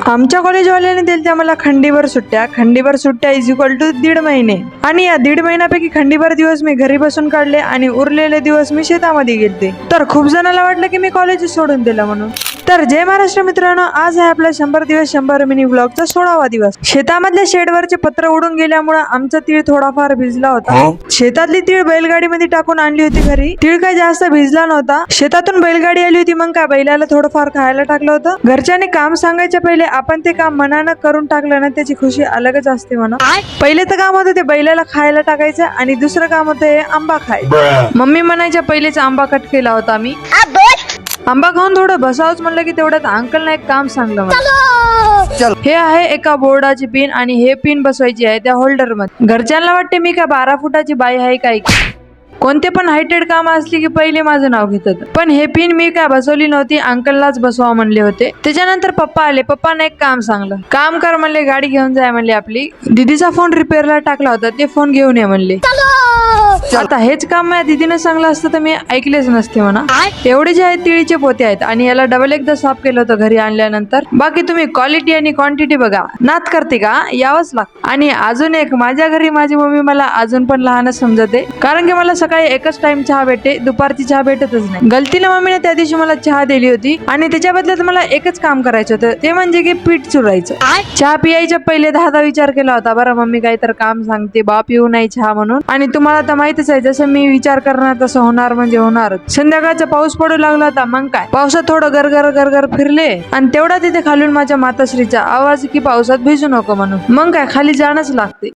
आमच्या कॉलेजवाल्याने दिल्या मला खंडीभर सुट्ट्या इज इक्वल टू 1.5 महिने. आणि या 1.5 महिन्यापैकी खंडीभर दिवस मी घरी बसून काढले आणि उरलेले दिवस मी शेतामध्ये गेलते. तर खूप जणांना वाटलं की मी कॉलेज सोडून दिलं म्हणून. तर जय महाराष्ट्र मित्रांनो, आज आहे आपला 100 दिवस 100 मिनी ब्लॉगचा 16वा दिवस. शेतामधल्या शेडवरचे पत्र उडून गेल्यामुळे आमचा तीळ थोडाफार भिजला होता. शेतातली तीळ बैलगाडीमध्ये टाकून आणली होती घरी. तीळ काय जास्त भिजला नव्हता. शेतातून बैलगाडी आली होती, मग काय बैलाला थोडंफार खायला टाकलं होतं. घरच्यांनी काम सांगायच्या पहिले आपण ते काम मनानं करून टाकलं ना, त्याची खुशी अलगच असते म्हणा. पहिले तर काम होतं ते बैलाला खायला टाकायचं आणि दुसरं काम होतं हे आंबा खायचं. मम्मी म्हणायच्या पहिलेच आंबा कट केला होता मी. आंबा खाऊन थोडं बसावच म्हणलं की तेवढ्यात अंकलनं एक काम सांगलं मला. हे आहे एका बोर्डाची पिन आणि हे पिन बसवायची आहे त्या होल्डर मध्ये. घरच्यांना वाटते मी काय 12 फुटाची बाई आहे काय. कोणते पण हायटेड काम असली की पहिले माझं नाव घेतात. पण हे पिन मी काय बसवली नव्हती, अंकललाच बसवा म्हणले होते. त्याच्यानंतर पप्पा आले. पप्पाने एक काम सांगलं. काम कर म्हणले, गाडी घेऊन जाय म्हणले आपली. दीदीचा फोन रिपेअरला टाकला होता, ते फोन घेऊन ये म्हणले. आता हेच काम माझ्या दीदीने सांगलं असतं तर मी ऐकलेच नसते म्हणा. एवढे जे आहेत तिळीचे पोते आहेत आणि याला डबल एकदा साफ केलं होतं घरी आणल्यानंतर. बाकी तुम्ही क्वालिटी आणि क्वांटिटी बघा. नात करते का यावंच लागतं. आणि अजून एक, माझ्या घरी माझी मम्मी मला अजून पण लहानच समजते, कारण की मला सकाळी एकच टाइम चहा भेटते, दुपारची चहा भेटतच नाही. गलतीनं मम्मीने त्या दिवशी मला चहा दिली होती आणि त्याच्या बदल्यात मला एकच काम करायचं होतं, ते म्हणजे की पीठ चुरायचं. चहा पियायच्या पहिले 10दा विचार केला होता, बरं मम्मी काही तर काम सांगते बा, पिऊ नाही चहा म्हणून. आणि तुम्हाला तर माहितीच आहे, जसं मी विचार करणार तसं होणार म्हणजे होणारच. संध्याकाळचा पाऊस पडू लागला होता, मग काय पावसात थोडं गरगर फिरले आणि तेवढा तिथे खालून माझ्या माताश्रीचा आवाज की पावसात भिजू नको म्हणून. मग काय खाली जाणंच लागते.